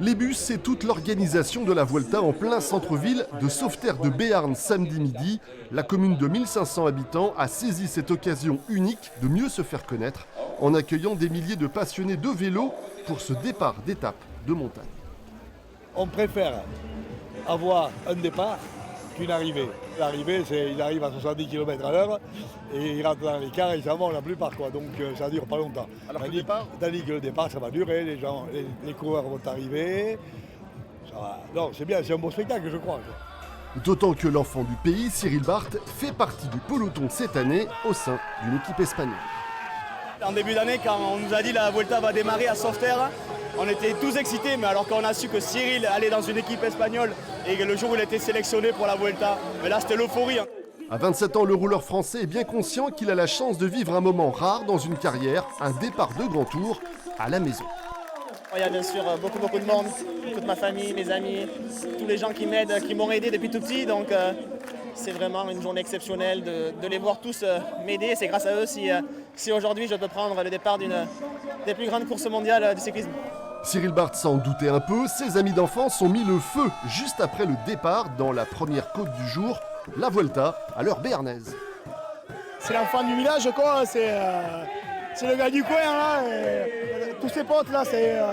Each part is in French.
Les bus, c'est toute l'organisation de la Vuelta en plein centre-ville de Sauveterre de Béarn samedi midi. La commune de 1500 habitants a saisi cette occasion unique de mieux se faire connaître en accueillant des milliers de passionnés de vélo pour ce départ d'étape de montagne. On préfère avoir un départ qu'une arrivée. L'arrivée, il arrive à 70 km/h et il rentre dans les cars et ils s'en vont la plupart, quoi. Donc ça ne dure pas longtemps. Alors que le départ Tandis que le départ, ça va durer, les coureurs vont arriver. Ça va. Non, c'est bien, c'est un beau spectacle, je crois. D'autant que l'enfant du pays, Cyril Barth, fait partie du peloton cette année au sein d'une équipe espagnole. En début d'année, quand on nous a dit la Vuelta va démarrer à Sauveterre, on était tous excités, mais alors quand on a su que Cyril allait dans une équipe espagnole et que le jour où il a été sélectionné pour la Vuelta, mais là c'était l'euphorie. À 27 ans, le rouleur français est bien conscient qu'il a la chance de vivre un moment rare dans une carrière, un départ de grand tour à la maison. Il y a bien sûr beaucoup de monde, toute ma famille, mes amis, tous les gens qui m'aident, qui m'ont aidé depuis tout petit, donc c'est vraiment une journée exceptionnelle de les voir tous m'aider. C'est grâce à eux si aujourd'hui je peux prendre le départ d'une des plus grandes courses mondiales du cyclisme. Cyril Barth s'en doutait un peu, ses amis d'enfance ont mis le feu juste après le départ dans la première côte du jour, la Vuelta à l'heure béarnaise. C'est l'enfant du village, quoi, c'est le gars du coin, là, et tous ses potes, là,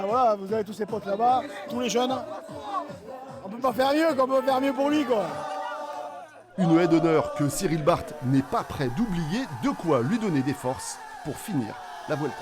voilà, vous avez tous ses potes là-bas, tous les jeunes. On peut pas faire mieux, quoi, on peut faire mieux pour lui, quoi. Une haie d'honneur que Cyril Barth n'est pas prêt d'oublier, de quoi lui donner des forces pour finir la Vuelta.